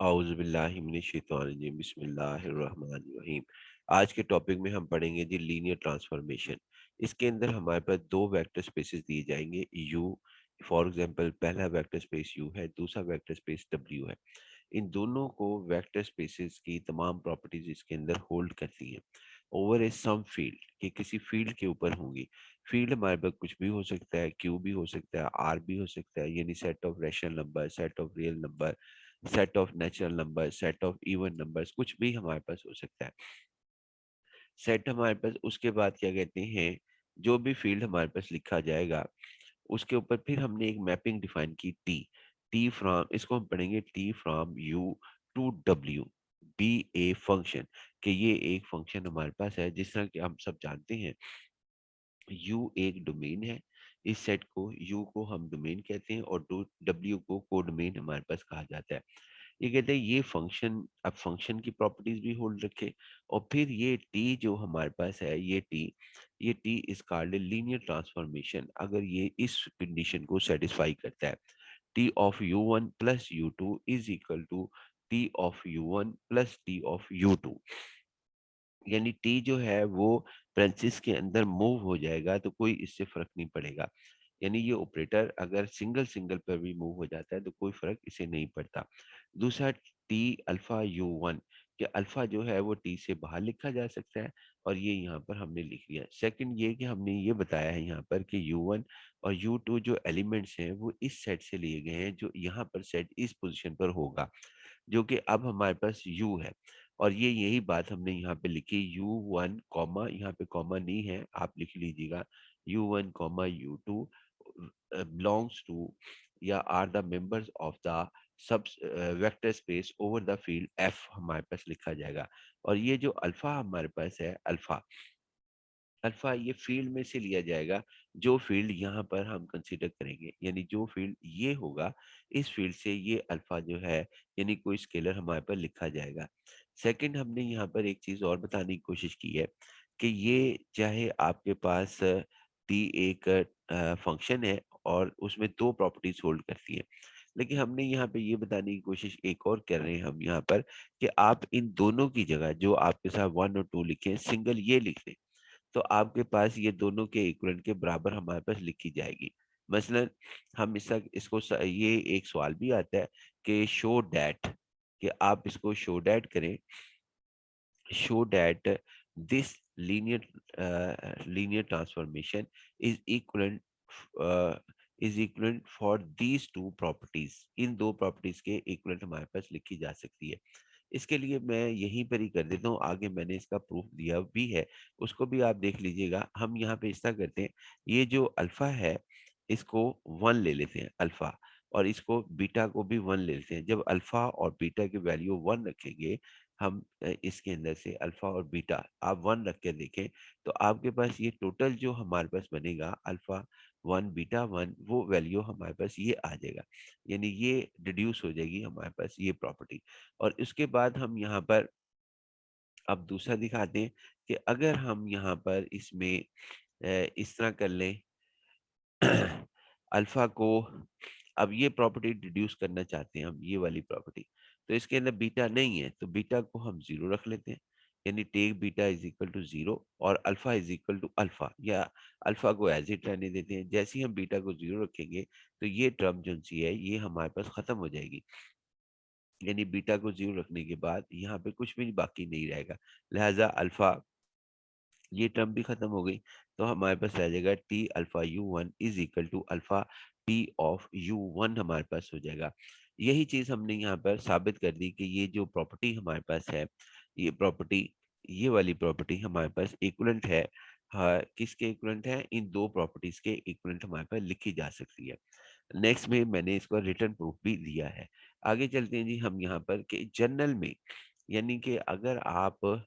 औज़ुबिल्लाहि मिनश्शैतानिर्रजीम बिस्मिल्लाहिर्रहमानिर्रहीम। आज के टॉपिक में हम पढ़ेंगे जी लीनियर ट्रांसफॉर्मेशन। इसके अंदर हमारे पास दो वेक्टर स्पेसेस दिए जाएंगे यू। फॉर एग्जांपल पहला वेक्टर स्पेस यू है, दूसरा वेक्टर स्पेस डब्ल्यू है। इन दोनों को वेक्टर स्पेसेस की तमाम प्रॉपर्टीज इसके अंदर होल्ड करती हैं ओवर ए सम फील्ड, कि किसी फील्ड के ऊपर होंगी। फील्ड हमारे पास कुछ भी हो सकता है, क्यू भी हो सकता है, आर भी हो सकता है, यानी set of rational number, set of real number, set of natural number, set of even numbers, कुछ भी हमारे पास हो सकता है। सेट हमारे पास उसके बाद क्या कहते हैं, जो भी फील्ड हमारे पास लिखा जाएगा उसके ऊपर फिर हमने एक मैपिंग डिफाइन की टी। टी फ्रॉम, इसको हम पढ़ेंगे T from U to W be a function, कि ये एक फंक्शन हमारे पास है। जिस तरह कि हम सब जानते हैं यू एक डोमेन है। इस सेट को यू को हम डोमेन कहते हैं और डब्ल्यू को कोडोमेन हमारे पास कहा जाता है। ये कहते हैं ये फंक्शन, अब फंक्शन की प्रॉपर्टीज भी होल्ड रखे, और फिर ये टी जो हमारे पास है, ये T is called linear transformation अगर ये इस कंडीशन को सेटिस्फाई करता है। T of U one plus U two is equal to T of U one plus T of U two, यानी टी जो है वो प्रेंसिस के अंदर मूव हो जाएगा तो कोई इससे फर्क नहीं पड़ेगा। यानी ये ऑपरेटर अगर सिंगल सिंगल पर भी मूव हो जाता है तो कोई फर्क इसे नहीं पड़ता। दूसरा टी अल्फा यू वन, कि अल्फा जो है वो टी से बाहर लिखा जा सकता है, और ये यहाँ पर हमने लिख लिया। सेकंड ये कि हमने ये बताया है यहाँ पर कि यू वन और यू टू जो एलिमेंट्स हैं वो इस सेट से लिए गए हैं, जो यहाँ पर सेट इस पोजिशन पर होगा, जो कि अब हमारे पास u है। और ये यही बात हमने यहाँ पे लिखी, यू वन कॉमा, यहाँ पे कॉमा नहीं है, आप लिख लीजिएगा U one comma U two belongs to या are the members of the sub vector space over the field f हमारे पास लिखा जाएगा। और ये जो अल्फा हमारे पास है, अल्फा अल्फा ये फील्ड में से लिया जाएगा, जो फील्ड यहाँ पर हम कंसीडर करेंगे, यानी जो फील्ड ये होगा इस फील्ड से ये अल्फा जो है, यानी कोई स्केलर हमारे पर लिखा जाएगा। सेकंड हमने यहाँ पर एक चीज और बताने की कोशिश की है कि ये चाहे आपके पास टी एक फंक्शन है और उसमें दो प्रॉपर्टीज होल्ड करती है, लेकिन हमने यहाँ पे ये बताने की कोशिश एक और कर रहे हैं हम यहाँ पर, कि आप इन दोनों की जगह जो आपके साथ वन और टू लिखे सिंगल ये लिख दें, तो आपके पास ये दोनों के इक्विवेलेंट के बराबर हमारे पास लिखी जाएगी। मसलन हम ये एक सवाल भी आता है कि शो डैट, कि आप इसको शो डैट करें, show that this linear transformation is equivalent for these two properties, इन दो प्रॉपर्टीज के इक्विवेलेंट हमारे पास लिखी जा सकती है। इसके लिए मैं यहीं पर ही कर देता हूँ, आगे मैंने इसका प्रूफ दिया भी है, उसको भी आप देख लीजिएगा। हम यहाँ पे इस तरह करते हैं, ये जो अल्फा है इसको वन ले लेते हैं अल्फा, और इसको बीटा को भी वन ले लेते हैं। जब अल्फा और बीटा की वैल्यू वन रखेंगे हम, इसके अंदर से अल्फा और बीटा आप वन रख के देखें, तो आपके पास ये टोटल जो हमारे पास बनेगा अल्फा वन बीटा वन, वो वैल्यू हमारे पास ये आ जाएगा, यानी ये डिड्यूस हो जाएगी हमारे पास ये प्रॉपर्टी। और उसके बाद हम यहाँ पर अब दूसरा दिखाते हैं कि अगर हम यहाँ पर इसमें इस तरह कर लें अल्फा को, अब ये प्रॉपर्टी डिड्यूस करना चाहते हैं हम, ये वाली प्रॉपर्टी, तो इसके अंदर बीटा नहीं है तो बीटा को हम जीरो रख लेते हैं, यानी take beta is equal to zero और alpha is equal to alpha, या अल्फा को एज इट रहने देते हैं। जैसे ही हम बीटा को जीरो रखेंगे तो ये टर्म जो सी है ये हमारे पास खत्म हो जाएगी, यानी बीटा को जीरो रखने के बाद यहाँ पे कुछ भी बाकी नहीं रहेगा, लिहाजा अल्फा ये टर्म भी खत्म हो गई, तो हमारे पास रह जाएगा T alpha U one is equal to alpha T of U one हमारे पास हो जाएगा। यही चीज हमने यहाँ पर साबित कर दी कि ये जो प्रॉपर्टी हमारे पास है, ये प्रॉपर्टी, ये वाली प्रॉपर्टी हमारे पास इक्विवेलेंट है। हाँ, किसके इक्विवेलेंट है, इन दो प्रॉपर्टीज के इक्विवेलेंट हमारे पास लिखी जा सकती है। नेक्स्ट में मैंने इसको रिटर्न प्रूफ भी दिया है। आगे चलते हैं जी हम यहाँ पर कि जर्नल में, यानी कि अगर आप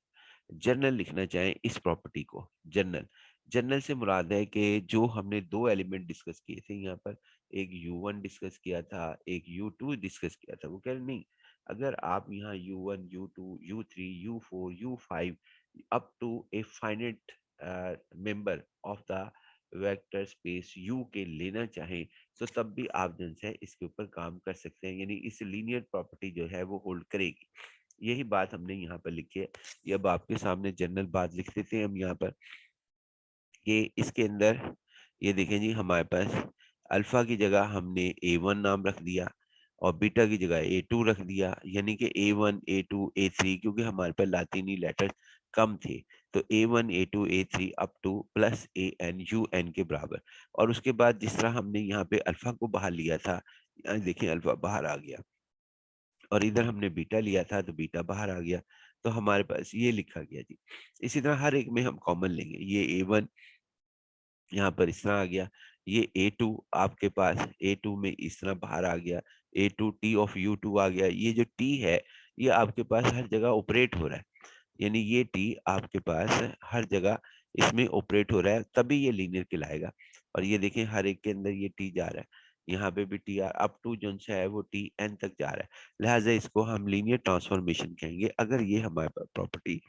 जर्नल लिखना चाहें इस प्रॉपर्टी को, जर्नल, जर्नल से मुराद है कि जो हमने दो एलिमेंट डिस्कस किए थे यहाँ पर, एक U1 डिस्कस किया था, एक U2 डिस्कस किया था, वो कह रहे नहीं, अगर आप यहाँ U1 U2 U3 U4 U5 up to a finite member of the vector space U के लेना चाहें तो तब भी आप जो है इसके ऊपर काम कर सकते हैं, यानी इस लीनियर प्रॉपर्टी जो है वो होल्ड करेगी। यही बात हमने यहाँ पर लिखी है। ये अब आपके सामने जनरल बात लिख देते हैं हम यहाँ पर, कि इसके अंदर ये देखें जी, हमारे पास अल्फा की जगह हमने A1 नाम रख दिया और बीटा की जगह A2 रख दिया, यानी कि A1 A2 A3, क्योंकि हमारे पास लातीनी लेटर कम थे, तो A1 A2 A3 up two plus AN UN के बराबर। और उसके बाद जिस तरह हमने यहाँ पे अल्फा को बाहर लिया था, यहाँ देखें अल्फा बाहर आ गया, और इधर हमने बीटा लिया था तो बीटा बाहर आ गया, तो हमारे पास ये लिखा गया जी। इसी तरह हर एक में हम कॉमन लेंगे, ये A1 यहाँ पर इस तरह आ गया, ये A2 आपके पास A2 में इस तरह बाहर आ गया, A2 T ऑफ U2 आ गया। ये जो T है ये आपके पास हर जगह ऑपरेट हो रहा है, यानी ये T आपके पास हर जगह इसमें ऑपरेट हो रहा है, तभी ये लीनियर कहलाएगा। और ये देखें हर एक के अंदर ये T जा रहा है, यहाँ पे भी T अप टू जो है वो Tn तक जा रहा है, लिहाजा इसको हम लीनियर ट्रांसफॉर्मेशन कहेंगे अगर ये हमारे पास प्रॉपर्टी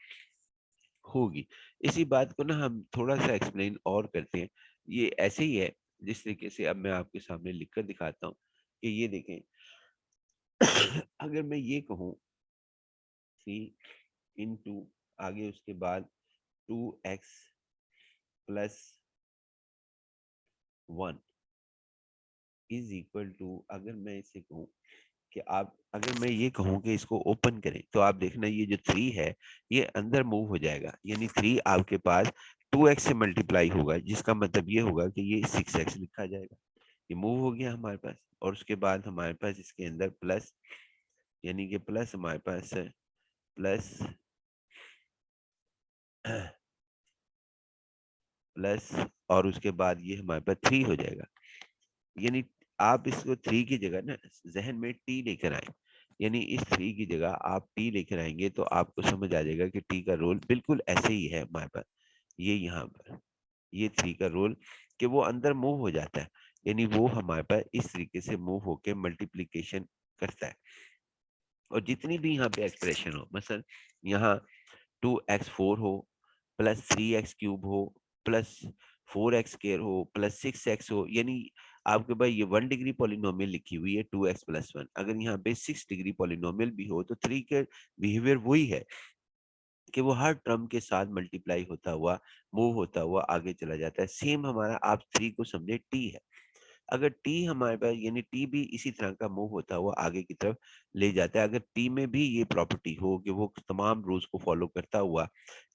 होगी। इसी बात को ना हम थोड़ा सा एक्सप्लेन और करते हैं। ये ऐसे ही है जिस तरीके से अब मैं आपके सामने लिखकर दिखाता हूँ कि ये देखें अगर मैं ये कहूँ 3 × आगे उसके बाद 2x plus 1 is equal to, अगर मैं इसे कहूँ कि आप, अगर मैं ये कहूँ कि इसको ओपन करें तो आप देखना ये जो 3 है ये अंदर मूव हो जाएगा, यानी 3 आपके पास 2x से मल्टीप्लाई होगा, जिसका मतलब ये होगा कि ये 6x लिखा जाएगा। ये मूव हो गया हमारे पास, और उसके बाद हमारे पास इसके अंदर प्लस, यानी कि प्लस हमारे पास है प्लस प्लस, और उसके बाद ये हमारे पास 3 हो जाएगा। यानी आप इसको 3 की जगह ना जहन में टी लेकर आए, यानी इस 3 की जगह आप टी लेकर आएंगे तो आपको समझ आ जाएगा कि टी का रोल बिल्कुल ऐसे ही है हमारे पास। ये यहाँ पर ये 3 का रोल कि वो अंदर मूव हो जाता है, यानी वो हमारे पास इस तरीके से मूव होके मल्टीप्लीकेशन करता है। और जितनी भी यहाँ पे एक्सप्रेशन हो, मसलन यहाँ 2x4 हो प्लस 3x³ हो प्लस 4x² हो प्लस 6x हो, यानी आपके पास ये 1 डिग्री पॉलिनोमियल लिखी हुई है 2x + 1, अगर यहाँ पे 6 डिग्री पॉलिनोमियल भी हो तो 3 के बिहेवियर वही है कि वो हर टर्म के साथ मल्टीप्लाई होता हुआ मूव होता हुआ आगे चला जाता है। सेम हमारा आप 3 को समझे टी है, अगर टी हमारे पास, यानी टी भी इसी तरह का मूव होता हुआ आगे की तरफ ले जाता है। अगर टी में भी ये प्रॉपर्टी हो कि वो तमाम रूल्स को फॉलो करता हुआ,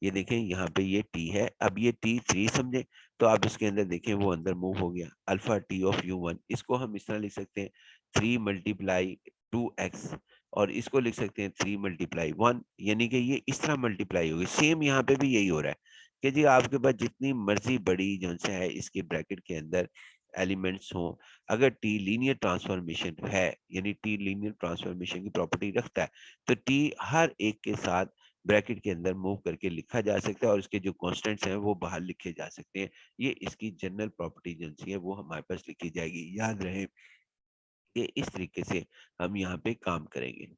ये देखें यहाँ पे ये टी है, अब ये T3 समझे तो आप इसके अंदर देखें वो अंदर मूव हो गया, अल्फा T ऑफ U1, इसको हम इस तरह लिख सकते हैं 3 × 2x, और इसको लिख सकते हैं 3 × 1, यानी कि ये इस तरह मल्टीप्लाई होगी। सेम यहाँ पे भी यही हो रहा है कि जी आपके पास जितनी मर्जी बड़ी जो है इसके ब्रैकेट के अंदर एलिमेंट्स हों, अगर टी लीनियर ट्रांसफॉर्मेशन है, यानी टी लीनियर ट्रांसफॉर्मेशन की प्रॉपर्टी रखता है, तो टी हर एक के साथ ब्रैकेट के अंदर मूव करके लिखा जा सकता है, और इसके जो कॉन्स्टेंट्स हैं वो बाहर लिखे जा सकते हैं। ये इसकी जनरल प्रॉपर्टी जो है वो हमारे पास लिखी जाएगी। याद रहे कि इस तरीके से हम यहाँ पे काम करेंगे।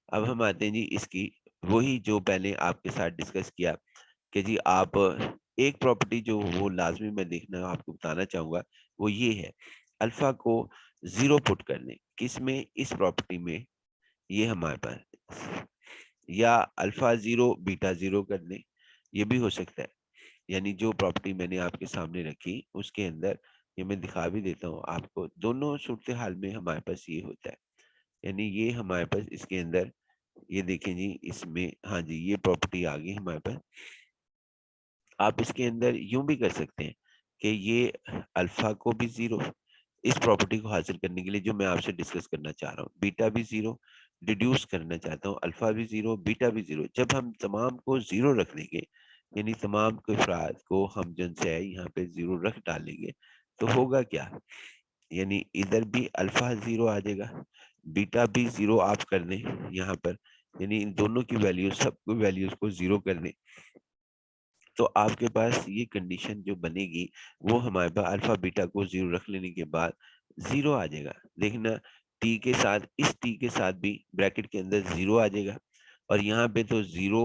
अब हम आते हैं जी इसकी, वही जो पहले आपके साथ डिस्कस किया कि जी आप एक प्रॉपर्टी जो वो लाजमी मैं देखना आपको बताना चाहूंगा, वो ये है अल्फा को 0 पुट कर दें, किस में, इस प्रॉपर्टी में, ये हमारे पास, या अल्फा 0 बीटा 0 कर दें, ये भी हो सकता है। यानी जो प्रॉपर्टी मैंने आपके सामने रखी उसके अंदर, ये मैं दिखा भी देता हूँ आपको, दोनों सूरत हाल में हमारे पास ये होता है। यानी ये हमारे पास इसके अंदर, ये देखें जी इसमें, हाँ जी ये प्रॉपर्टी आ गई हमारे पास। आप इसके अंदर यूं भी कर सकते हैं कि ये अल्फा को भी 0, इस प्रॉपर्टी को हासिल करने के लिए जो मैं आपसे डिस्कस करना चाह रहा हूँ, बीटा भी 0 डिड्यूस करना चाहता हूँ, अल्फा भी 0 बीटा भी 0, जब हम तमाम को 0 रख देंगे, यानी तमाम के अफराद को हम जिनसे है यहाँ पे 0 रख डालेंगे, तो होगा क्या, यानी इधर भी अल्फा 0 आ जाएगा, बीटा भी 0 आप कर दें यहाँ पर, यानी इन दोनों की वैल्यू, सब वैल्यूज को 0 कर दें, तो आपके पास ये कंडीशन जो बनेगी वो हमारे पास अल्फा बीटा को 0 रख लेने के बाद 0 आ जाएगा। देखना टी के साथ, इस टी के साथ भी ब्रैकेट के अंदर 0 आ जाएगा, और यहाँ पे तो 0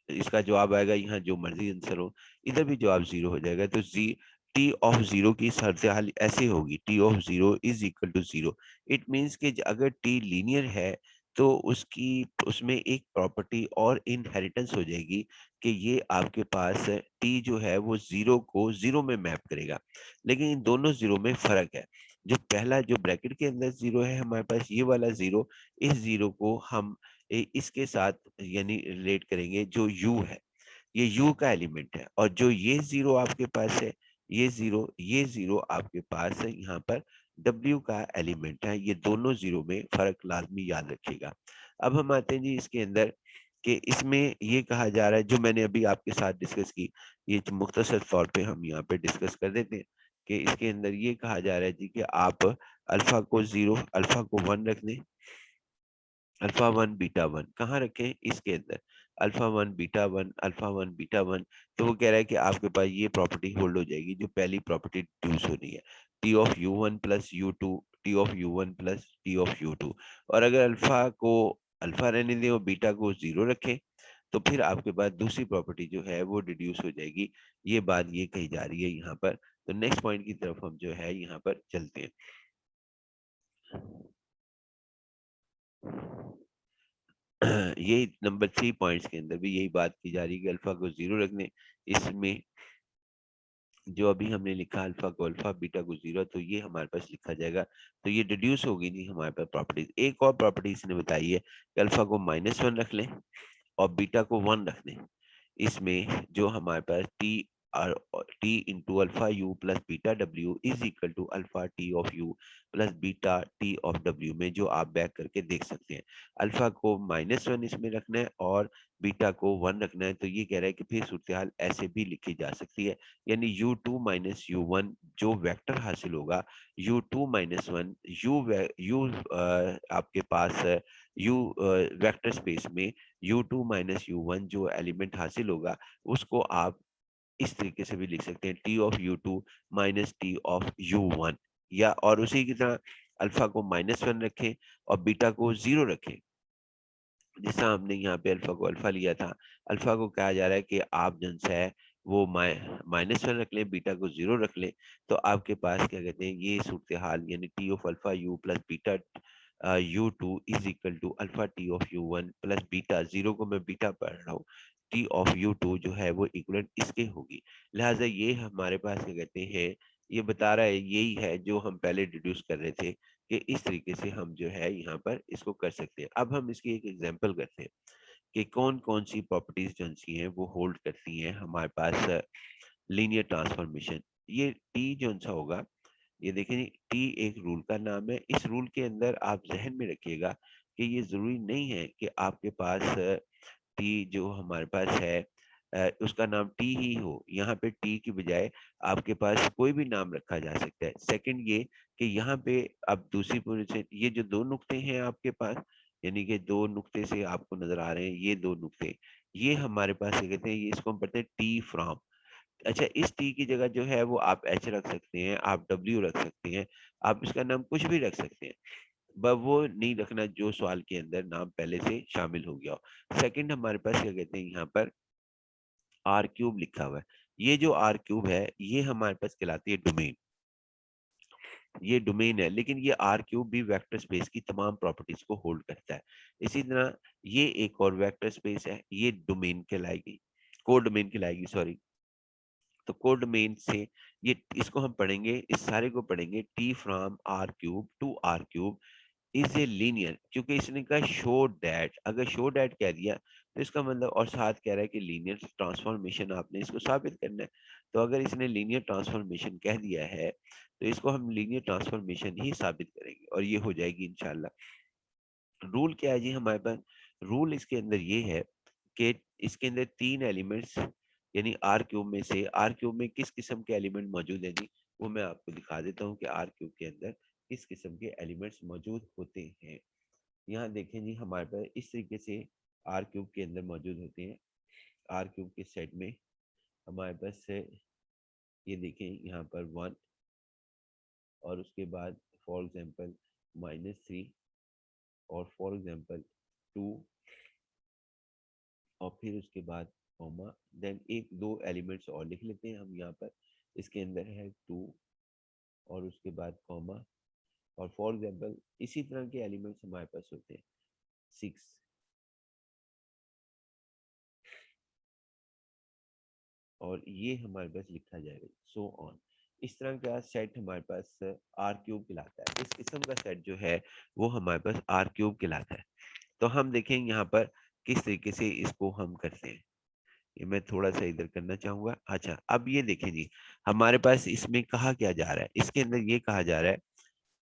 इसका जवाब आएगा, यहाँ जो मर्जी आंसर हो, इधर भी जवाब 0 हो जाएगा, तो जी टी ऑफ जीरो की सूरत हाल ऐसे होगी, T of zero is equal to zero. It means कि अगर टी लीनियर है तो उसकी उसमें एक प्रॉपर्टी और इनहेरिटेंस हो जाएगी कि ये आपके पास टी जो है वो जीरो को जीरो में मैप करेगा। लेकिन इन दोनों जीरो में फर्क है। जो पहला जो ब्रैकेट के अंदर जीरो है हमारे पास, ये वाला जीरो, इस जीरो को हम इसके साथ यानी रिलेट करेंगे जो यू है, ये यू का एलिमेंट है। और जो ये जीरो आपके पास है, ये जीरो आपके पास है यहाँ पर W का एलिमेंट है। ये दोनों जीरो में फर्क लाजमी याद रखिएगा। अब हम आते हैं जी इसके अंदर कि इसमें ये कहा जा रहा है, जो मैंने अभी आपके साथ डिस्कस की, ये मुख्तसर तौर पे हम यहाँ पे डिस्कस कर देते हैं कि इसके अंदर ये कहा जा रहा है जी कि आप अल्फा को जीरो, अल्फा को वन रख दें, अल्फा वन बीटा वन कहाँ रखें इसके अंदर, alpha one beta one, alpha one beta one. तो वो कह रहा है कि आपके पास ये प्रॉपर्टी होल्ड हो जाएगी, जो पहली प्रॉपर्टी डिड्यूस होनी है, T of U one plus U two, T of U one plus T of U two. और अगर अल्फा को अल्फा रहने दें और बीटा को जीरो रखें, तो फिर आपके पास दूसरी प्रॉपर्टी जो है वो डिड्यूस हो जाएगी। ये बात ये कही जा रही है यहाँ पर। तो नेक्स्ट पॉइंट की तरफ हम जो है यहाँ पर चलते हैं। ये नंबर 3 पॉइंट्स के अंदर भी यही बात की जा रही है कि अल्फा को जीरो रखने, इसमें जो अभी हमने लिखा अल्फा को अल्फा बीटा को जीरो, तो ये हमारे पास लिखा जाएगा। तो ये डिड्यूस होगी नहीं हमारे पास प्रॉपर्टीज। एक और प्रॉपर्टी इसने बताई है कि अल्फा को माइनस वन रख लें और बीटा को वन रख दें। इसमें जो हमारे पास टी और T into alpha U plus beta W is equal to alpha T of U plus beta T of W में जो आप बैक करके देख सकते हैं। अल्फा को माइनस वन इसमें रखना है और बीटा को वन रखना है। तो ये कह रहा है कि फिर सूरत हाल ऐसे भी लिखी जा सकती है, यानी U two minus U one जो वेक्टर हासिल होगा, U two minus one U आपके पास यू वेक्टर स्पेस में U two minus U one जो एलिमेंट हासिल होगा, उसको आप इस तरीके से भी लिख सकते हैं, T of U two minus T of U one. या और उसी की तरह अल्फा को माइनस वन रखें और बीटा को जीरो रखें। जैसा हमने यहाँ पे अल्फा को अल्फा लिया था, अल्फा को कहा जा रहा है कि आप जन सा है वो माइनस वन रख लें, बीटा को जीरो रख लें। तो आपके पास क्या कहते हैं, ये सूरत हाल यानी T of alpha U plus beta U two is equal to alpha T of U one plus beta, zero को मैं बीटा पढ़ रहा हूँ, टी ऑफ यू टू जो है वो इक्वलेंट इसके होगी। लिहाजा ये हमारे पास क्या कहते हैं, ये बता रहा है, यही है जो हम पहले डिड्यूस कर रहे थे कि इस तरीके से हम जो है यहाँ पर इसको कर सकते हैं। अब हम इसकी एक एग्जांपल करते हैं कि कौन कौन सी प्रॉपर्टीज जो सी हैं वो होल्ड करती हैं हमारे पास लीनियर ट्रांसफॉर्मेशन। ये टी जो सा होगा, ये देखें टी एक रूल का नाम है। इस रूल के अंदर आप जहन में रखिएगा कि ये जरूरी नहीं है कि आपके पास टी जो हमारे पास है उसका नाम टी ही हो। यहाँ पे टी की बजाय आपके पास कोई भी नाम रखा जा सकता है। सेकंड ये कि यहाँ पे अब दूसरी पोजीशन, ये जो दो नुक्ते हैं आपके पास, यानी कि दो नुक्ते से आपको नजर आ रहे हैं ये दो नुक्ते, ये हमारे पास क्या कहते हैं, ये इसको हम पढ़ते हैं टी फ्रॉम। अच्छा, इस टी की जगह जो है वो आप एच रख सकते हैं, आप डब्ल्यू रख सकते हैं, आप इसका नाम कुछ भी रख सकते हैं, बस वो नहीं रखना जो सवाल के अंदर नाम पहले से शामिल हो गया हो। सेकंड हमारे पास क्या कहते हैं, यहाँ पर आर क्यूब लिखा हुआ है। ये जो आर क्यूब है ये हमारे पास कहलाती है डोमेन, ये डोमेन है। लेकिन ये आर क्यूब भी वेक्टर स्पेस की तमाम प्रॉपर्टीज को होल्ड करता है। इसी तरह ये एक और वेक्टर स्पेस है, ये डोमेन कहलाएगी, को डोमेन कहलाएगी, सॉरी। तो को डोमेन से ये इसको हम पढ़ेंगे, इस सारे को पढ़ेंगे, T from R cube to R cube is a linear, क्योंकि इसने कहा शो डैट, अगर शो डैट कह दिया तो इसका मतलब, और साथ कह रहा है कि लीनियर ट्रांसफॉर्मेशन आपने इसको साबित करना है। तो अगर इसने लीनियर ट्रांसफॉर्मेशन कह दिया है तो इसको हम लीनियर ट्रांसफॉर्मेशन ही साबित करेंगे और ये हो जाएगी इंशाल्लाह। रूल क्या है जी हमारे पास, रूल इसके अंदर ये है कि इसके अंदर तीन एलिमेंट्स, यानी आर क्यूब में से, आर क्यूब में किस किस्म के एलिमेंट मौजूद है जी, वो मैं आपको दिखा देता हूँ कि आर क्यूब के अंदर किस किस्म के एलिमेंट्स मौजूद होते हैं। यहाँ देखें जी हमारे पास इस तरीके से आर क्यूब के अंदर मौजूद होते हैं। आर क्यूब के सेट में हमारे पास से ये देखें यहाँ पर वन, और उसके बाद फॉर एग्जांपल -3, और फॉर एग्जांपल 2, और फिर उसके बाद कॉमा, देन एक दो एलिमेंट्स और लिख लेते हैं हम यहाँ पर। इसके अंदर है 2 और उसके बाद कॉमा, और फॉर एग्जाम्पल इसी तरह के एलिमेंट्स हमारे पास होते हैं 6, और ये हमारे पास लिखा जाएगा सो ऑन। इस तरह का सेट हमारे पास आर क्यूब कहलाता है। इस किस्म का सेट जो है वो हमारे पास आर क्यूब कहलाता है। तो हम देखेंगे यहाँ पर किस तरीके से इसको हम करते हैं। ये मैं थोड़ा सा इधर करना चाहूंगा। अच्छा, अब ये देखें जी, हमारे पास इसमें कहा क्या जा रहा है, इसके अंदर ये कहा जा रहा है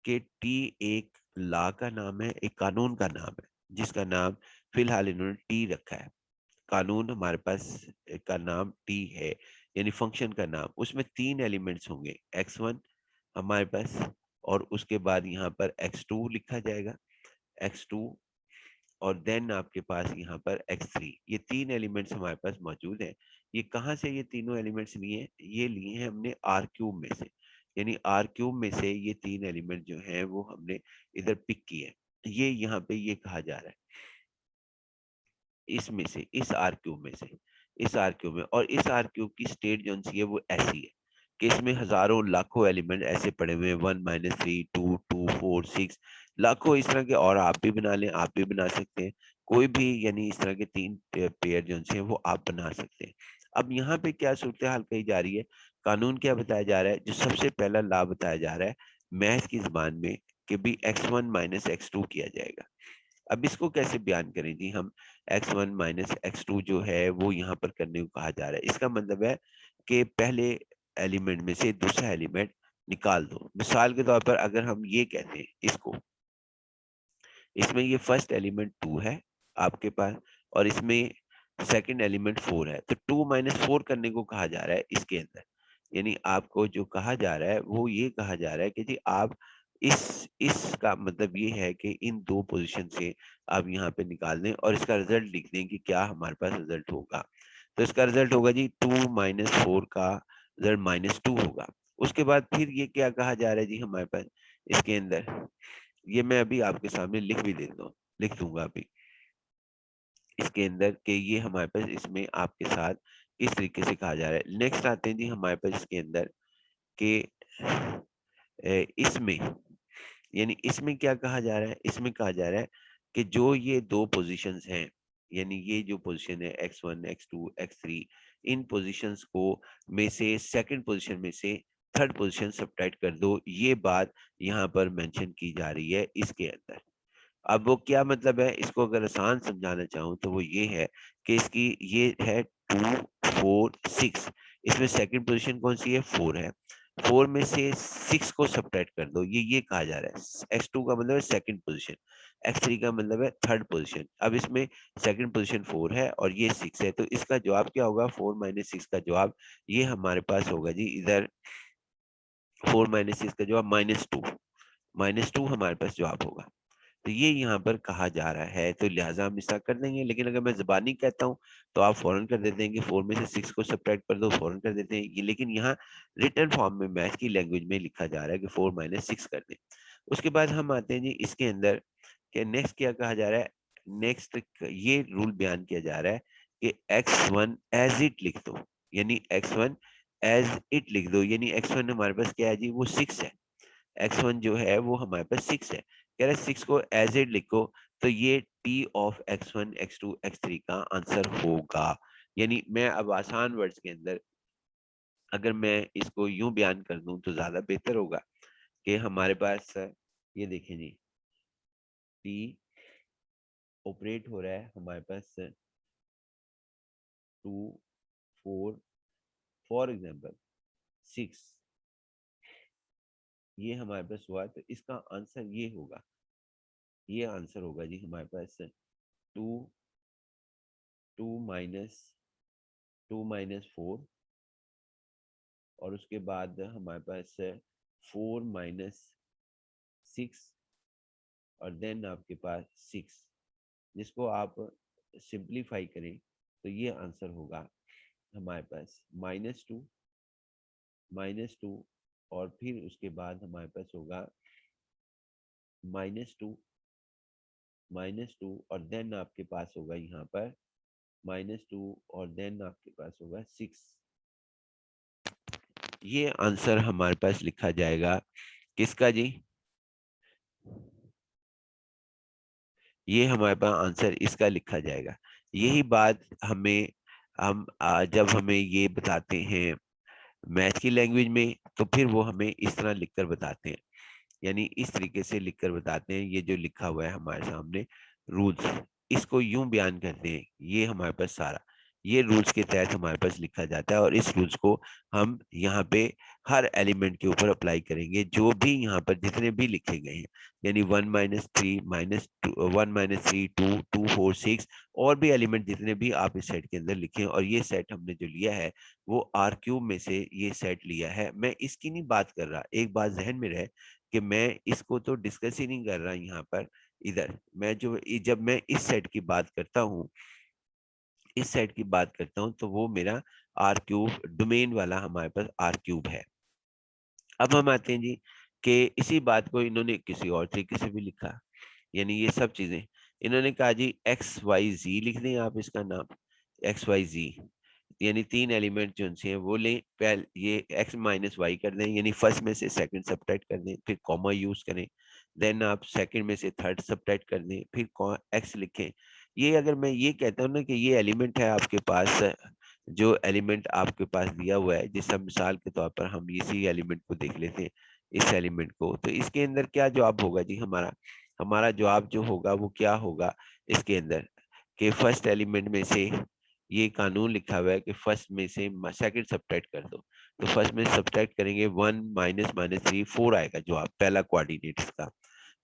कि टी एक लॉ का नाम है, एक कानून का नाम है, जिसका नाम फिलहाल इन्होंने टी रखा है। कानून हमारे पास का नाम टी है, यानी फंक्शन का नाम। उसमें 3 एलिमेंट्स होंगे, x1 हमारे पास, और उसके बाद यहाँ पर x2 लिखा जाएगा, x2, और देन आपके पास यहाँ पर x3। ये 3 एलिमेंट्स हमारे पास मौजूद हैं। ये कहाँ से ये तीनों एलिमेंट्स लिए हैं? ये लिए हैं हमने आर क्यूब में से, यानी आर क्यूब में से ये 3 एलिमेंट जो हैं वो हमने इधर पिक किए हैं। ये यहाँ पे ये कहा जा रहा है इसमें से, इस आर क्यूब में से, इस आर क्यूब में, और इस आर क्यूब की स्टेट जो सी है वो ऐसी है कि इसमें हजारों लाखों एलिमेंट ऐसे पड़े हुए हैं, 1 - 3 2 2 4 6, लाखों इस तरह के। और आप भी बना लें, आप भी बना सकते हैं कोई भी, यानी इस तरह के 3 पेयर जो हैं वो आप बना सकते हैं। अब यहाँ पे क्या सूरत हाल कही जा रही है, कानून क्या बताया जा रहा है, जो सबसे पहला लॉ बताया जा रहा है मैथ की जबान में, कि भी x1 - x2 किया जाएगा। अब इसको कैसे बयान करें जी हम, x1 - x2 जो है वो यहाँ पर करने को कहा जा रहा है। इसका मतलब है कि पहले एलिमेंट में से दूसरा एलिमेंट निकाल दो। मिसाल के तौर पर अगर हम ये कहते हैं इसको, इसमें ये फर्स्ट एलिमेंट 2 है आपके पास, और इसमें सेकंड एलिमेंट 4 है, तो 2 - 4 करने को कहा जा रहा है इसके अंदर। यानी आपको जो कहा जा रहा है वो ये कहा जा रहा है कि जी आप इसका मतलब ये है कि इन दो पोजीशन से आप यहाँ पे निकाल दें और इसका रिजल्ट लिख दें कि क्या हमारे पास रिजल्ट होगा। तो इसका रिजल्ट होगा जी 2 - 4 का रिजल्ट -2 होगा। उसके बाद फिर ये क्या कहा जा रहा है जी हमारे पास इसके अंदर, ये मैं अभी आपके सामने लिख भी देता हूँ, लिख दूंगा अभी इसके अंदर कि ये हमारे पास इसमें आपके साथ इस तरीके से कहा जा रहा है। नेक्स्ट आते हैं जी हमारे पास इसके अंदर कि इसमें, यानी इसमें क्या कहा जा रहा है, इसमें कहा जा रहा है कि जो ये दो पोजीशंस हैं, यानी ये जो पोजीशन है x1 x2 x3, इन पोजीशंस को में से सेकंड पोजीशन में से थर्ड पोजीशन सब्ट्रैक्ट कर दो। ये बात यहाँ पर मेंशन की जा रही है इसके अंदर। अब वो क्या मतलब है, इसको अगर आसान समझाना चाहूँ तो वो ये है कि इसकी ये है 2 4 6, इसमें सेकंड पोजीशन कौन सी है, 4 है। 4 में से 6 को सब्ट्रैक्ट कर दो, ये कहा जा रहा है। x2 का मतलब है सेकंड पोजीशन, x3 का मतलब है थर्ड पोजीशन। अब इसमें सेकंड पोजीशन 4 है और ये 6 है, तो इसका जवाब क्या होगा, 4 - 6 का जवाब ये हमारे पास होगा जी इधर, 4 - 6 का जवाब -2, -2 हमारे पास जवाब होगा। तो ये यहाँ पर कहा जा रहा है, तो लिहाजा हम इसका कर देंगे। लेकिन अगर मैं ज़बानी कहता हूँ तो आप फौरन कर देते हैं कि 4 में से 6 को सब्ट्रैक्ट कर दो, फौरन कर देते हैं ये। लेकिन यहाँ रिटन फॉर्म में मैथ की लैंग्वेज में लिखा जा रहा है कि 4 - 6 कर दें। उसके बाद हम आते हैं जी इसके अंदर कि नेक्स्ट क्या कहा जा रहा है। नेक्स्ट ये रूल बयान किया जा रहा है कि x1 एज इट लिख दो, यानी x1 एज इट लिख दो, यानी x1 हमारे पास क्या है जी, वो 6 है। x1 जो है वो हमारे पास 6 है, कह रहा है 6 को एज इट लिखो, तो ये t of x1 x2 x3 का आंसर होगा। यानी मैं अब आसान वर्ड्स के अंदर अगर मैं इसको यूं बयान कर दूं तो ज्यादा बेहतर होगा कि हमारे पास ये देखें जी, t ऑपरेट हो रहा है हमारे पास 2 4, फॉर एग्जांपल 6, ये हमारे पास हुआ, तो इसका आंसर ये होगा, ये आंसर होगा जी हमारे पास 2 2 - 4, और उसके बाद हमारे पास है 4 - 6, और देन आपके पास 6, जिसको आप सिंप्लीफाई करें तो ये आंसर होगा हमारे पास -2 और फिर उसके बाद हमारे पास होगा -2 और देन आपके पास होगा यहाँ पर -2 और देन आपके पास होगा 6। ये आंसर हमारे पास लिखा जाएगा किसका जी? ये हमारे पास आंसर इसका लिखा जाएगा। यही बात हमें जब हमें ये बताते हैं मैथ की लैंग्वेज में, तो फिर वो हमें इस तरह लिखकर बताते हैं, यानी इस तरीके से लिखकर बताते हैं। ये जो लिखा हुआ है हमारे सामने रूल्स, इसको यूं बयान करते हैं। ये हमारे पास सारा ये रूल्स के तहत हमारे पास लिखा जाता है, और इस रूल्स को हम यहाँ पे हर एलिमेंट के ऊपर अप्लाई करेंगे, जो भी यहाँ पर जितने भी लिखे गए हैं, यानी 1 - 3 -1 - 3 2 2 4 6, और भी एलिमेंट जितने भी आप इस सेट के अंदर लिखे हैं। और ये सेट हमने जो लिया है वो आर क्यूब में से ये सेट लिया है। मैं इसकी नहीं बात कर रहा, एक बात जहन में रहे कि मैं इसको तो डिस्कस ही नहीं कर रहा यहाँ पर। इधर मैं जो जब मैं इस सेट की बात करता हूँ, इस सेट की बात करता हूँ, तो वो मेरा आर क्यूब डोमेन वाला हमारे पास आर क्यूब है। अब हम आते हैं जी कि इसी बात को इन्होंने किसी और तरीके से भी लिखा, यानी ये सब चीजें इन्होंने कहा जी एक्स वाई जी लिख दें आप इसका नाम, एक्स वाई जी, यानी 3 एलिमेंट जो उनसे हैं वो लें। पहले ये x माइनस वाई कर दें, यानी फर्स्ट में से सेकंड सबट्रैक्ट कर दें, फिर कॉमा यूज करें। देन आप सेकंड में से थर्ड सबट्रैक्ट कर दें, फिर x लिखें। ये अगर मैं ये कहता हूँ ना कि ये एलिमेंट है आपके पास, जो एलिमेंट आपके पास दिया हुआ है, जिस मिसाल के तौर पर हम इसी एलिमेंट को देख लेते हैं, इस एलिमेंट को, तो इसके अंदर क्या जवाब होगा जी? हमारा हमारा जवाब जो होगा वो क्या होगा इसके अंदर, कि फर्स्ट एलिमेंट में से ये कानून लिखा हुआ है कि फर्स्ट में से सेकंड सब्ट्रैक्ट कर दो। तो फर्स्ट में सब्ट्रैक्ट करेंगे 1 - -3 4 आएगा जवाब, पहला कोऑर्डिनेट इसका।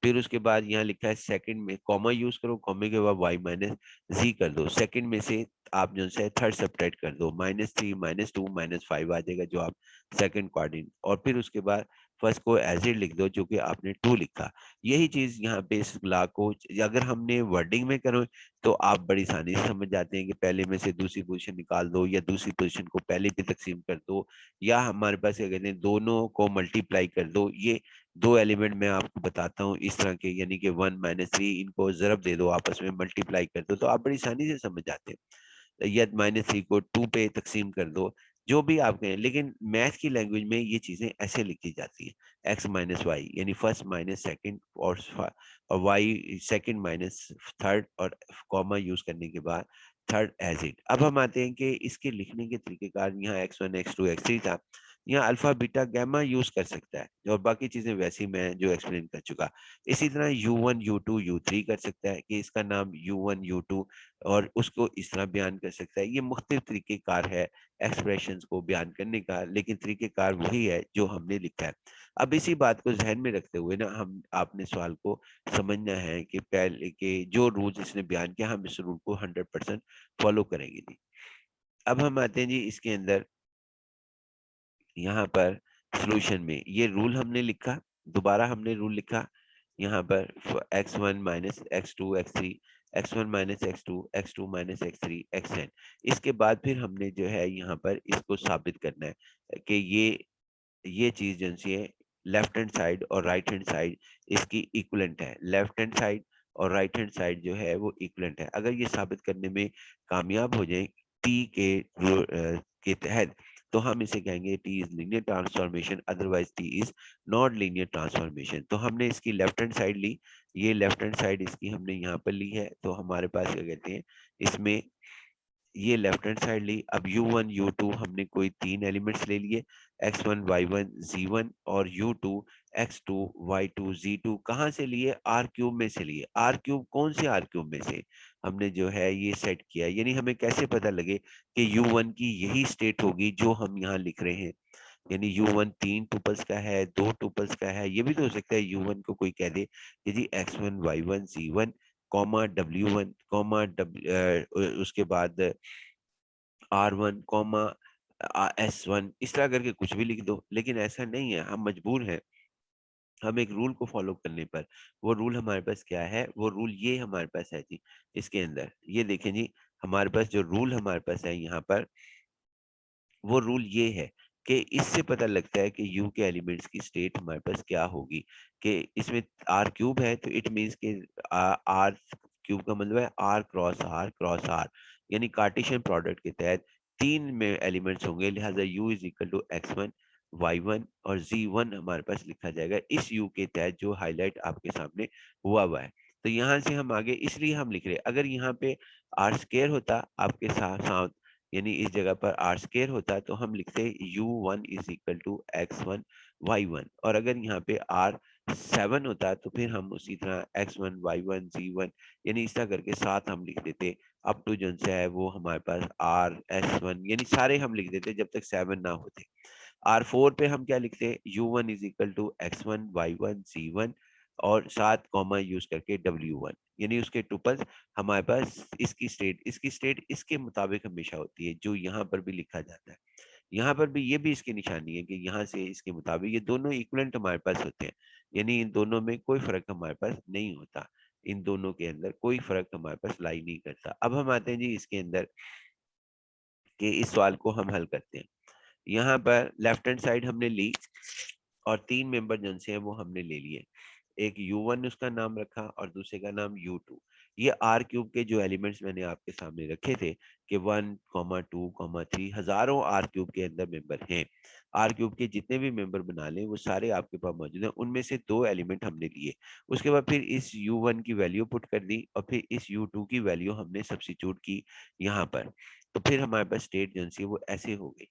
फिर उसके बाद यहाँ लिखा है सेकंड में कॉमा यूज करो, कॉमे के बाद y माइनस जी कर दो। सेकंड में से आप जो है थर्ड सब्ट्रैक्ट कर दो, -3 -2 -5 आ जाएगा जवाब, सेकंड कोऑर्डिनेट। और फिर उसके बाद फर्स्ट को एज इट लिख दो जो कि आपने 2 लिखा। यही चीज यहाँ पे इस ला को अगर हमने वर्डिंग में करो तो आप बड़ी आसानी से समझ जाते हैं कि पहले में से दूसरी पोजीशन निकाल दो, या दूसरी पोजीशन को पहले पे तकसीम कर दो, या हमारे पास क्या कहते हैं दोनों को मल्टीप्लाई कर दो। ये 2 एलिमेंट मैं आपको बताता हूँ इस तरह के, यानी कि 1 - 3 इनको ज़रब दे दो, आपस में मल्टीप्लाई कर दो, तो आप बड़ी आसानी से समझ जाते हैं। या -3 को 2 पे तकसीम कर दो, जो भी आप कहें। लेकिन मैथ की लैंग्वेज में ये चीजें ऐसे लिखी जाती है, x माइनस वाई, यानी फर्स्ट माइनस सेकंड, और y सेकंड माइनस थर्ड, और कॉमा यूज करने के बाद थर्ड एज इट। अब हम आते हैं कि इसके लिखने के तरीकेकार, यहाँ x1 x2 x3 था, यहाँ अल्फा बीटा गामा यूज कर सकता है, और बाकी चीजें वैसी मैं जो एक्सप्लेन कर चुका। इसी तरह u1 u2 u3 कर सकता है कि इसका नाम u1 u2, और उसको इस तरह बयान कर सकता है। ये मुख्तलिफ तरीकेकार है एक्सप्रेशंस को बयान करने का, लेकिन तरीकेकार वही है जो हमने लिखा है। अब इसी बात को जहन में रखते हुए ना हम आपने सवाल को समझना है कि पहले के जो रूल्स इसने बयान किया, हम इस रूल को 100% फॉलो करेंगे जी। अब हम आते हैं जी इसके अंदर, यहाँ पर सॉल्यूशन में ये रूल हमने लिखा, दोबारा हमने रूल लिखा यहाँ पर x1 minus x2 x3, x1 minus x2 x2 minus x3 xn। इसके बाद फिर हमने जो है यहाँ पर इसको साबित करना है कि ये चीज जो है लेफ्ट हैंड साइड और राइट हैंड साइड इसकी इक्वलेंट है। लेफ्ट हैंड साइड और राइट हैंड साइड जो है वो इक्वलेंट है। अगर ये साबित करने में कामयाब हो जाए टी के तहत, तो हम इसे कहेंगे T is linear transformation, otherwise T is not linear transformation. तो हमने इसकी लेफ्ट हैंड साइड ली, ये लेफ्ट हैंड साइड इसकी हमने यहाँ पर ली है, तो हमारे पास क्या कहते हैं इसमें ये लेफ्ट हैंड साइड ली। अब u1 u2 हमने कोई 3 एलिमेंट्स ले लिए, x1 y1 z1 और u2 x2 y2 z2। कहाँ से लिए? आर क्यूब में से लिए। आर क्यूब कौन से आर क्यूब में से हमने जो है ये सेट किया, यानी हमें कैसे पता लगे कि u1 की यही स्टेट होगी जो हम यहाँ लिख रहे हैं। यानी u1 3 टुपल्स का है, 2 टुपल्स का है। ये भी तो हो सकता है u1 को कोई कह दे कि जी x1 y1 z1 comma w1 comma उसके बाद R1 कॉमा S1, इस तरह करके कुछ भी लिख दो। लेकिन ऐसा नहीं है, हम मजबूर हैं हम एक रूल को फॉलो करने पर। वो रूल हमारे पास क्या है? वो रूल ये हमारे पास है जी इसके अंदर, ये देखें जी, हमारे पास जो रूल हमारे पास है यहाँ पर, वो रूल ये है कि इससे पता लगता है कि यू के एलिमेंट्स की स्टेट हमारे पास क्या होगी। कि इसमें आर क्यूब है तो इट मीन्स के आर क्यूब का मतलब है आर क्रॉस आर, यानी कार्टेशियन प्रोडक्ट के तहत 3 में एलिमेंट्स होंगे, लिहाजा u is equal to x1 y1 और z1 हमारे पास लिखा जाएगा इस u के तहत जो हाईलाइट आपके सामने हुआ है। तो यहाँ से हम आगे इसलिए हम लिख रहे हैं, अगर यहाँ पे आर स्क्वायर होता आपके साथ साथ, यानी इस जगह पर आर स्क्वायर होता तो हम लिखते u1 is equal to x1 y1, और अगर यहाँ पे आर 7 होता तो फिर हम उसी तरह x1 y1 z1 यानी इस तरह करके साथ हम लिख देते अप टू जो है वो हमारे पास आर s1, यानी सारे हम लिख देते जब तक 7 ना होते। R4 पे हम क्या लिखते हैं, u1 is equal to x1 y1 z1 और साथ कॉमा यूज करके w1, यानी उसके टुपल्स हमारे पास इसकी स्टेट इसके मुताबिक हमेशा होती है जो यहाँ पर भी लिखा जाता है। यहाँ पर भी ये भी इसकी निशानी है कि यहाँ से इसके मुताबिक ये दोनों इक्वलेंट हमारे पास होते हैं, यानी इन दोनों में कोई फर्क हमारे पास नहीं होता, इन दोनों के अंदर कोई फर्क हमारे पास लाई नहीं करता। अब हम आते हैं जी इसके अंदर कि इस सवाल को हम हल करते हैं। यहाँ पर लेफ्ट हैंड साइड हमने ली और 3 मेंबर जन से हैं वो हमने ले लिए। एक u1 उसका नाम रखा और दूसरे का नाम u2। ये आर क्यूब के जो एलिमेंट्स मैंने आपके सामने रखे थे कि 1, 2, 3 हजारों आर क्यूब के अंदर मेंबर हैं। आर क्यूब के जितने भी मेंबर बना लें वो सारे आपके पास मौजूद हैं, उनमें से 2 एलिमेंट हमने लिए। उसके बाद फिर इस u1 की वैल्यू पुट कर दी और फिर इस u2 की वैल्यू हमने सब्स्टिट्यूट की यहाँ पर। तो फिर हमारे पास स्टेट जो सी वो ऐसे हो गई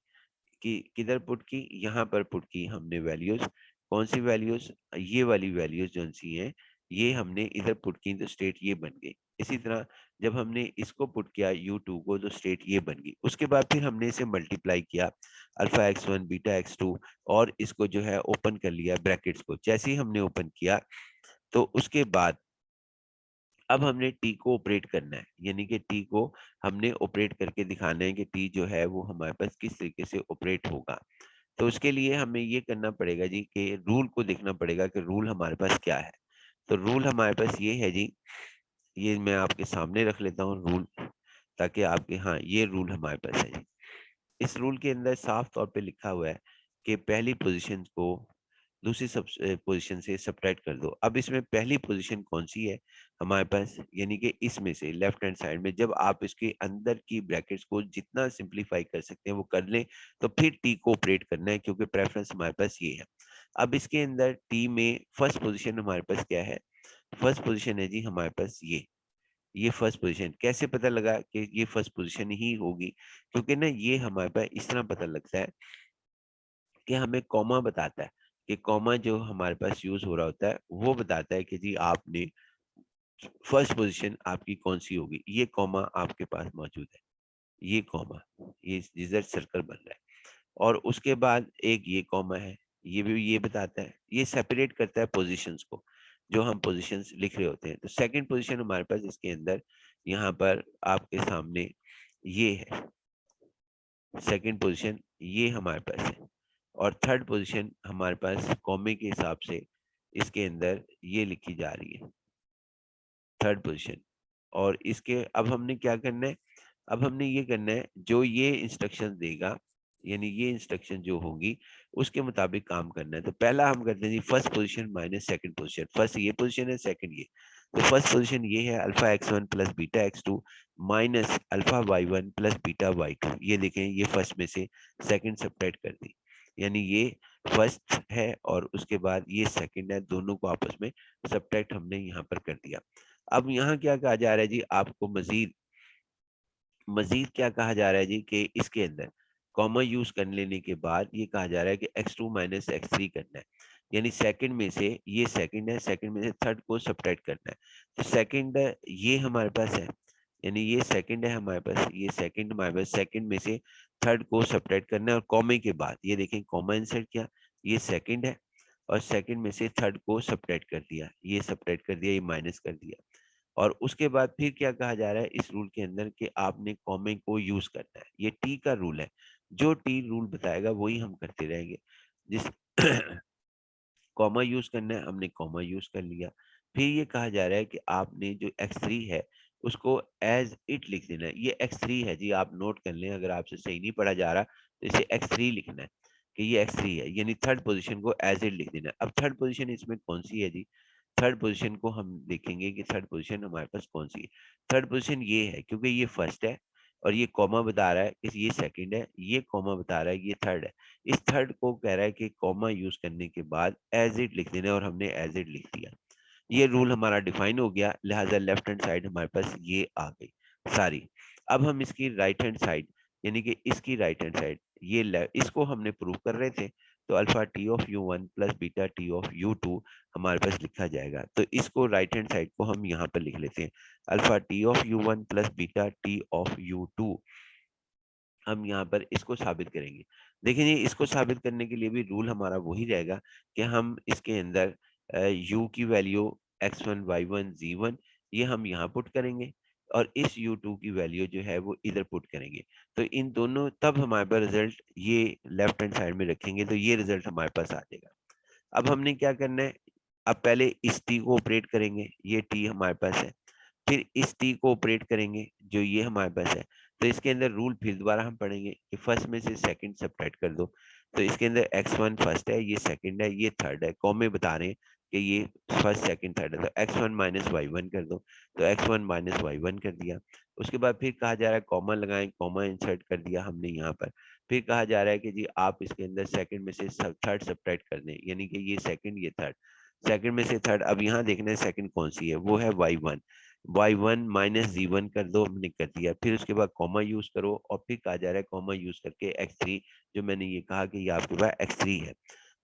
कि किधर पुट की, यहाँ पर पुट की हमने वैल्यूज। कौन सी वैल्यूज, ये वाली वैल्यूज जो सी हैं ये हमने इधर पुट की तो स्टेट ये बन गई। इसी तरह जब हमने इसको पुट किया u2 को तो स्टेट ये बन गई। उसके बाद फिर हमने इसे मल्टीप्लाई किया अल्फा x1 बीटा x2 और इसको जो है ओपन कर लिया ब्रैकेट्स को। जैसे ही हमने ओपन किया तो उसके बाद अब हमने टी को ऑपरेट करना है, यानी कि टी को हमने ऑपरेट करके दिखाना है कि टी जो है वो हमारे पास किस तरीके से ऑपरेट होगा। तो उसके लिए हमें ये करना पड़ेगा जी कि रूल को देखना पड़ेगा कि रूल हमारे पास क्या है। तो रूल हमारे पास ये है जी, ये मैं आपके सामने रख लेता हूँ रूल, ताकि आपके, हाँ ये रूल हमारे पास है जी। इस रूल के अंदर साफ तौर पे लिखा हुआ है कि पहली पोजीशन को दूसरी सब पोजीशन से सब्ट्रैक्ट कर दो। अब इसमें पहली पोजीशन कौन सी है हमारे पास, यानी कि इसमें से लेफ्ट हैंड साइड में जब आप इसके अंदर की ब्रैकेट्स को जितना सिंप्लीफाई कर सकते हैं वो कर लें तो फिर टी को ऑपरेट करना है, क्योंकि प्रेफरेंस हमारे पास ये है। अब इसके अंदर टी में फर्स्ट पोजीशन हमारे पास क्या है, फर्स्ट पोजीशन है जी हमारे पास ये फर्स्ट पोजीशन। कैसे पता लगा कि ये फर्स्ट पोजीशन ही होगी, क्योंकि ना ये हमारे पास इस तरह पता लगता है कि हमें कॉमा बताता है कि कॉमा जो हमारे पास यूज हो रहा होता है वो बताता है कि जी आपने फर्स्ट पोजीशन आपकी कौन सी होगी। ये कॉमा आपके पास मौजूद है, ये कॉमा, ये जिधर सर्कल बन रहा है, और उसके बाद एक ये कॉमा है, ये भी ये बताता है, ये सेपरेट करता है पोजीशंस को जो हम पोजीशंस लिख रहे होते हैं। तो सेकंड पोजीशन हमारे पास इसके अंदर यहाँ पर आपके सामने ये है, सेकंड पोजीशन ये हमारे पास है, और थर्ड पोजीशन हमारे पास कॉमे के हिसाब से इसके अंदर ये लिखी जा रही है थर्ड पोजीशन। और इसके अब हमने क्या करना है, अब हमने ये करना है जो ये इंस्ट्रक्शन देगा, यानी ये इंस्ट्रक्शन जो होगी उसके मुताबिक काम करना है। तो पहला हम करते हैं जी first position minus second position. First ये पोजीशन है, सेकंड ये। तो फर्स्ट पोजीशन ये है alpha x1 plus beta x2 minus alpha y1 plus beta y2। ये देखें ये फर्स्ट में से सेकंड सब्ट्रैक्ट कर दी, यानी ये फर्स्ट है और उसके बाद ये सेकंड है, दोनों को आपस में सब्ट्रैक्ट हमने यहाँ पर कर दिया। अब यहाँ क्या कहा जा रहा है जी, आपको मजीद मजीद क्या कहा जा रहा है जी कि इसके अंदर कॉमा यूज कर लेने के बाद ये कहा जा रहा है कि x2 माइनस x3 करना है, यानी सेकंड में से ये सेकंड है, सेकंड में से थर्ड को सब्ट्रैक्ट करना है। तो सेकंड ये हमारे पास है, यानी ये सेकंड है हमारे पास, ये सेकंड हमारे पास, सेकंड में से थर्ड को सब्ट्रैक्ट करना है और कॉमे के बाद ये देखें कॉमा इंसर्ट किया, ये सेकंड है और सेकंड में से थर्ड को सब्ट्रैक्ट कर दिया, ये सब्ट्रैक्ट कर दिया, ये माइनस कर दिया। और उसके बाद फिर क्या कहा जा रहा है इस रूल के अंदर कि आपने कॉमे को यूज करना है। ये टी का रूल है, जो टी रूल बताएगा वही हम करते रहेंगे। जिस कॉमा यूज करना है हमने कॉमा यूज कर लिया। फिर ये कहा जा रहा है कि आपने जो x3 है उसको एज इट लिख देना है। ये x3 है जी, आप नोट कर लें, अगर आपसे सही नहीं पढ़ा जा रहा तो इसे x3 लिखना है कि ये x3 है, यानी थर्ड पोजीशन को एज इट लिख देना है। अब थर्ड पोजीशन इसमें कौन सी है जी, थर्ड पोजीशन को हम देखेंगे कि थर्ड पोजीशन हमारे पास कौन सी है। थर्ड पोजीशन ये है क्योंकि ये फर्स्ट है, और ये कॉमा बता रहा है कि ये सेकंड है, ये कॉमा बता रहा है ये थर्ड है। इस थर्ड को कह रहा है कि कॉमा यूज करने के बाद एज इट लिख देना, और हमने एज इट लिख दिया। ये रूल हमारा डिफाइन हो गया, लिहाजा लेफ्ट हैंड साइड हमारे पास ये आ गई सारी। अब हम इसकी राइट हैंड साइड, यानी कि इसकी राइट हैंड साइड, ये इसको हमने प्रूव कर रहे थे, तो alpha T of U one plus beta T of U two हमारे पास लिखा जाएगा। तो इसको राइट हैंड साइड को हम यहाँ पर लिख लेते हैं, alpha T of U one plus beta T of U two. हम यहाँ पर इसको साबित करेंगे। देखिए जी, इसको साबित करने के लिए भी रूल हमारा वही रहेगा कि हम इसके अंदर u की वैल्यू x1 y1 z1 ये हम यहाँ पुट करेंगे, और इस u2 की वैल्यू जो है वो इधर पुट करेंगे। तो इन दोनों, तब हमारे पास रिजल्ट ये लेफ्ट हैंड साइड में रखेंगे तो ये रिजल्ट हमारे पास आ जाएगा। अब हमने क्या करना है, अब पहले इस t को ऑपरेट करेंगे, ये t हमारे पास है, फिर इस t को ऑपरेट करेंगे जो ये हमारे पास है। तो इसके अंदर रूल फिर दोबारा हम पढ़ेंगे कि फर्स्ट में से सेकंड सब्ट्रैक्ट कर दो। तो इसके अंदर x1 फर्स्ट है, ये सेकंड है, ये थर्ड है, कॉमे बता रहे हैं कि ये फर्स्ट सेकंड थर्ड है, तो x1 माइनस y1 कर दो। तो x1 माइनस y1 कर दिया। उसके बाद फिर कहा जा रहा है कॉमा लगाएं, कॉमा इंसर्ट कर दिया हमने यहाँ पर। फिर कहा जा रहा है कि जी आप इसके अंदर सेकंड में से थर्ड सब्ट्रैक्ट कर दें, यानी कि ये सेकंड ये थर्ड, सेकंड में से थर्ड। अब यहाँ देखना है सेकंड कौन सी है, वो है y1, y1 माइनस z1 कर दो, हमने कर दिया। फिर उसके बाद कॉमा यूज करो, और फिर कहा जा रहा है कॉमा यूज करके x3, जो मैंने ये कहा कि ये आपके पास x3 है,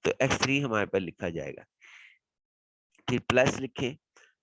तो x3 हमारे पास लिखा जाएगा। फिर प्लस लिखें,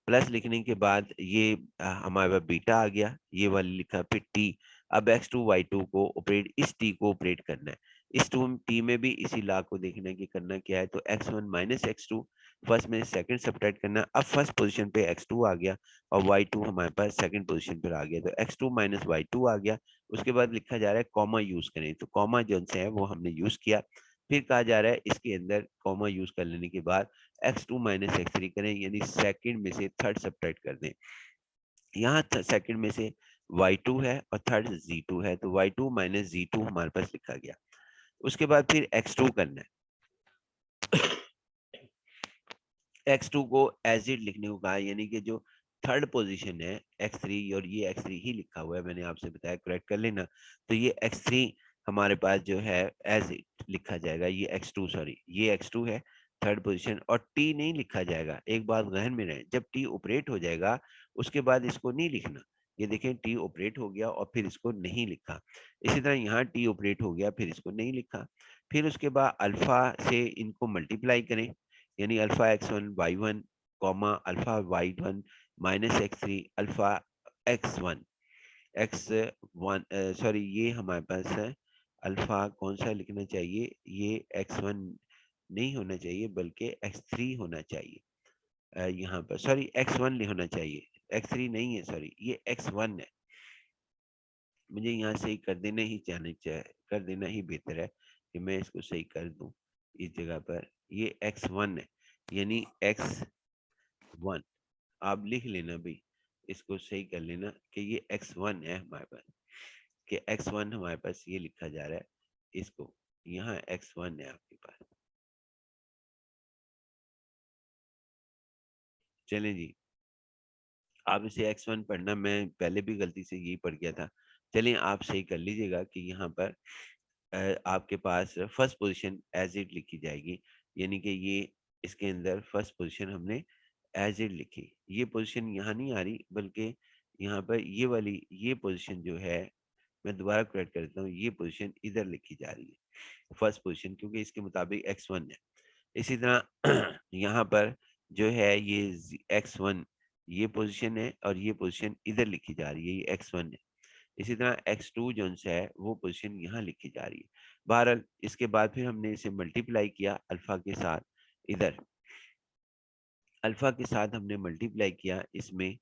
प्लस लिखने के बाद ये हमारे पास बीटा आ गया, ये वाली लिखा, फिर टी। अब x2 y2 को ऑपरेट, इस t को ऑपरेट करना है, इस टू टी में भी इसी लॉ को देखना है कि करना क्या है। तो x1 माइनस x2, फर्स्ट में सेकंड सब्ट्रैक्ट करना। अब फर्स्ट पोजीशन पे x2 आ गया, और y2 हमारे पास सेकंड पोजीशन पर आ गया, तो x2 माइनस y2 आ गया। उसके बाद लिखा जा रहा है कॉमा यूज करें, तो कॉमा जो से है वो हमने यूज किया। फिर कहा जा रहा है इसके अंदर कॉमा यूज कर लेने के बाद x2 माइनस x3 करें, यानी सेकंड में से थर्ड सब्ट्रैक्ट कर दें। यहाँ सेकंड में से y2 है और थर्ड z2 है, तो y2 माइनस z2 हमारे पास लिखा गया। उसके बाद फिर x2 करना है। x2 को एज इट लिखने को कहा, यानी कि जो थर्ड पोजीशन है x3, और ये x3 ही लिखा हुआ है, मैंने आपसे बताया, करेक्ट कर लेना। तो ये x3 हमारे पास जो है एज इट लिखा जाएगा, ये x2 सॉरी ये x2 है थर्ड पोजीशन, और t नहीं लिखा जाएगा। एक बात जहन में रहे, जब t ऑपरेट हो जाएगा उसके बाद इसको नहीं लिखना। ये देखें t ऑपरेट हो गया और फिर इसको नहीं लिखा। इसी तरह यहाँ t ऑपरेट हो गया, फिर इसको नहीं लिखा। फिर उसके बाद अल्फा से इनको मल्टीप्लाई करें, यानी alpha x1 y1 comma alpha y1 minus x3 alpha x1 x1 sorry ये हमारे पास है अल्फा, कौन सा लिखना चाहिए, ये x1 नहीं होना चाहिए बल्कि x3 होना चाहिए। यहाँ पर सॉरी x1 होना चाहिए, x3 नहीं है, सॉरी ये x1 है। मुझे यहाँ सही कर देना ही कर देना ही बेहतर है कि मैं इसको सही कर दूं। इस जगह पर ये x1 है, यानी x1 आप लिख लेना भाई, इसको सही कर लेना कि ये x1 है हमारे पास, कि x1 हमारे पास ये लिखा जा रहा है, इसको यहाँ x1 है आपके पास। चलें जी, आप इसे x1 पढ़ना, मैं पहले भी गलती से यही पढ़ गया था। चलिए आप सही कर लीजिएगा कि यहाँ पर आपके पास फर्स्ट पोजीशन एज इट लिखी जाएगी, यानी कि ये इसके अंदर फर्स्ट पोजीशन हमने एज इट लिखी। ये पोजीशन यहाँ नहीं आ रही, बल्कि यहाँ पर ये वाली ये पोजीशन जो है, मैं दोबारा करेक्ट कर देता हूँ, ये पोजीशन इधर लिखी जा रही है फर्स्ट पोजीशन, क्योंकि इसके मुताबिक x1 है। इसी तरह यहाँ पर जो है ये x1 ये पोजीशन है, और ये पोजीशन इधर लिखी जा रही है, ये x1 है। इसी तरह x2 जो है वो पोजीशन यहाँ लिखी जा रही है। बहरहाल इसके बाद फिर हमने इसे मल्टीप्लाई किया अल्फा के साथ, इधर अल्फा के साथ हमने मल्टीप्लाई किया, इसमें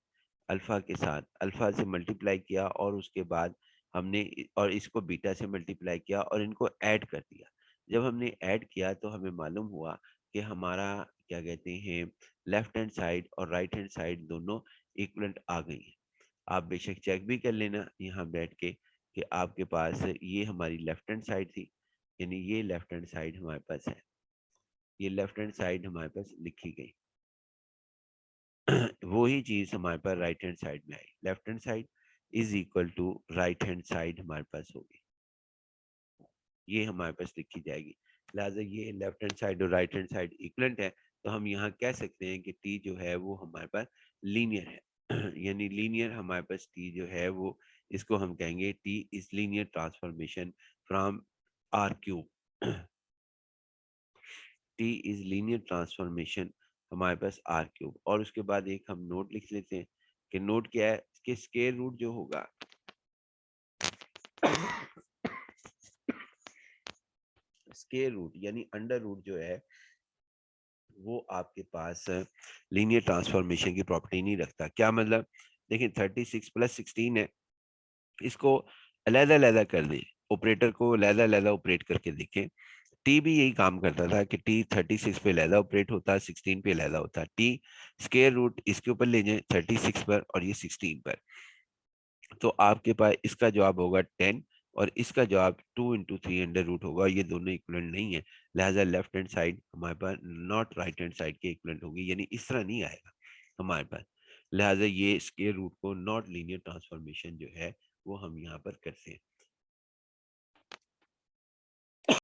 अल्फा के साथ अल्फा से मल्टीप्लाई किया, और उसके बाद हमने और इसको बीटा से मल्टीप्लाई किया और इनको ऐड कर दिया। जब हमने ऐड किया तो हमें मालूम हुआ कि हमारा क्या कहते हैं, लेफ्ट हैंड साइड और राइट हैंड साइड दोनों इक्वलेंट आ गई है। आप बेशक चेक भी कर लेना यहाँ बैठ के कि आपके पास ये हमारी लेफ्ट हैंड साइड थी, यानी ये लेफ्ट हैंड साइड हमारे पास है, ये लेफ्ट हैंड साइड हमारे पास लिखी गई। वही चीज हमारे पास राइट हैंड साइड में आई, left hand side is equal to right hand side हमारे पास होगी, ये हमारे पास लिखी जाएगी। लिहाजा ये लेफ्ट हैंड साइड और राइट हैंड साइड इक्वलेंट है, तो हम यहाँ कह सकते हैं कि टी जो है वो हमारे पास लीनियर है। यानी लीनियर हमारे पास टी जो है वो, इसको हम कहेंगे T is linear transformation from R cube. T is linear transformation हमारे पास आर क्यूब। और उसके बाद एक हम नोट लिख लेते हैं कि नोट क्या है कि स्क्वायर रूट जो होगा स्क्वायर रूट यानी अंडर रूट जो है वो आपके पास लीनियर ट्रांसफॉर्मेशन की प्रॉपर्टी नहीं रखता। क्या मतलब, देखिए 36 प्लस 16 है, इसको अलग-अलग कर दें, ऑपरेटर को अलग-अलग ऑपरेट करके देखें। टी भी यही काम करता था कि टी 36 पे अलग ऑपरेट होता, 16 पे अलग होता। टी स्क्वायर रूट इसके ऊपर ले जाए 36 पर और ये 16 पर, तो आपके पास इसका जवाब होगा 10 और इसका जवाब 2 × 3 अंडर रूट होगा। ये दोनों इक्वलेंट नहीं है, लिहाजा लेफ्ट हैंड साइड हमारे पास नॉट राइट हैंड साइड के इक्वलेंट होगी, यानी इस तरह नहीं आएगा हमारे पास। लिहाजा ये स्क्वायर रूट को नॉट लीनियर ट्रांसफॉर्मेशन जो है वो हम यहाँ पर करते हैं।